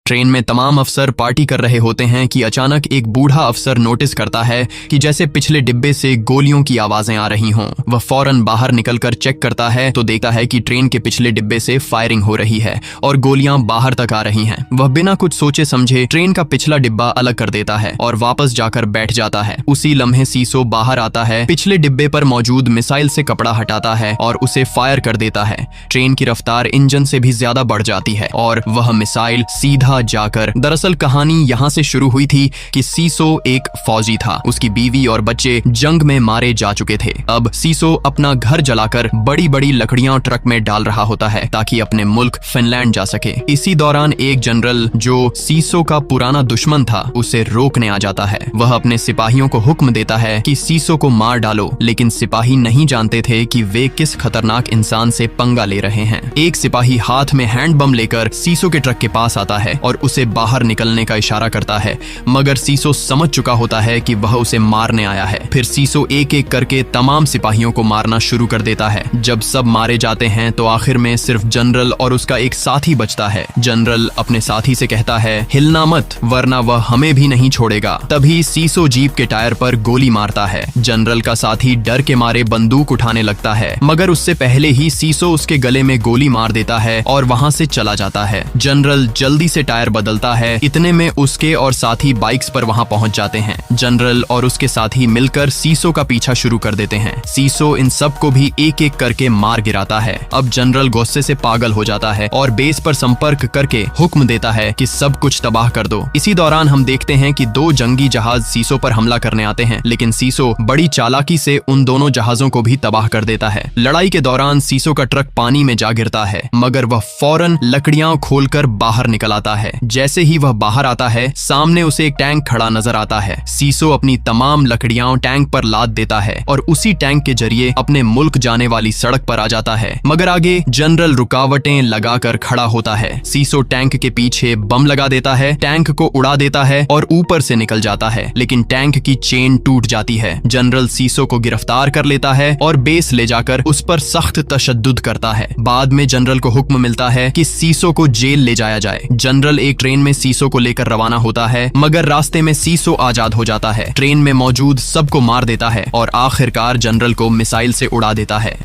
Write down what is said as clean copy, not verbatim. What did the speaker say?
Train में तमाम अफसर पार्टी कर रहे होते हैं कि अचानक एक बूढ़ा अफसर नोटिस करता है कि जैसे पिछले डिब्बे से गोलियों की आवाजें आ रही हों। वह फौरन बाहर निकलकर चेक करता है तो देखता है कि ट्रेन के पिछले डिब्बे से फायरिंग हो रही है और गोलियां बाहर तक आ रही हैं। वह बिना कुछ सोचे समझे ट्रेन का पिछला डिब्बा अलग कर देता है और वापस जाकर बैठ जाता है। उसी लम्हे सीसो बाहर आता है, पिछले डिब्बे पर मौजूद मिसाइल से कपड़ा हटाता है और उसे फायर कर देता है। ट्रेन की रफ्तार इंजन से भी ज्यादा बढ़ जाती है और वह मिसाइल सीधा जाकर, दरअसल कहानी यहाँ से शुरू हुई थी कि सीसो एक फौजी था। उसकी बीवी और बच्चे जंग में मारे जा चुके थे। अब सीसो अपना घर जलाकर बड़ी बड़ी लकड़ियां ट्रक में डाल रहा होता है ताकि अपने मुल्क फिनलैंड जा सके। इसी दौरान एक जनरल जो सीसो का पुराना दुश्मन था उसे रोकने आ जाता है। वह अपने सिपाहियों को हुक्म देता है कि सीसो को मार डालो, लेकिन सिपाही नहीं जानते थे कि वे किस खतरनाक इंसान से पंगा ले रहे हैं। एक सिपाही हाथ में हैंड बम लेकर सीसो के ट्रक के पास आता है और उसे बाहर निकलने का इशारा करता है, मगर सीसो समझ चुका होता है कि वह उसे मारने आया है। फिर सीसो एक एक करके तमाम सिपाहियों को मारना शुरू कर देता है। जब सब मारे जाते हैं तो आखिर में सिर्फ जनरल और उसका एक साथी बचता है। जनरल अपने साथी से कहता है, हिलना मत वरना वह हमें भी नहीं छोड़ेगा। तभी सीसो जीप के टायर पर गोली मारता है। जनरल का साथी डर के मारे बंदूक उठाने लगता है, मगर उससे पहले ही सीसो उसके गले में गोली मार देता है और वहां से चला जाता है। जनरल जल्दी से टायर बदलता है। इतने में उसके और साथी बाइक्स पर वहां पहुंच जाते हैं। जनरल और उसके साथी मिलकर सीसो का पीछा शुरू कर देते हैं। सीसो इन सबको भी एक एक करके मार गिराता है। अब जनरल गुस्से से पागल हो जाता है और बेस पर संपर्क करके हुक्म देता है कि सब कुछ तबाह कर दो। इसी दौरान हम देखते हैं कि दो जंगी जहाज सीसो पर हमला करने आते हैं, लेकिन सीसो बड़ी चालाकी से उन दोनों जहाजों को भी तबाह कर देता है। लड़ाई के दौरान सीसो का ट्रक पानी में जा गिरता है, मगर वह फौरन लकड़ियां खोलकर बाहर निकल आता है। जैसे ही वह बाहर आता है, सामने उसे एक टैंक खड़ा नजर आता है। सीसो अपनी तमाम लकड़ियां टैंक पर लाद देता है और उसी टैंक के जरिए अपने मुल्क जाने वाली सड़क पर आ जाता है, मगर आगे जनरल रुकावटें लगाकर खड़ा होता है। सीसो टैंक के पीछे बम लगा देता है, टैंक को उड़ा देता है और ऊपर से निकल जाता है, लेकिन टैंक की चेन टूट जाती है। जनरल सीसो को गिरफ्तार कर लेता है और बेस ले जाकर उस पर सख्त तशद्दुद करता है। बाद में जनरल को हुक्म मिलता है कि सीसो को जेल ले जाया जाए। जनरल एक ट्रेन में सीसो को लेकर रवाना होता है, मगर रास्ते में सीसो आजाद हो जाता है। ट्रेन में मौजूद सबको मार देता है और आखिरकार जनरल को मिसाइल से उड़ा देता है।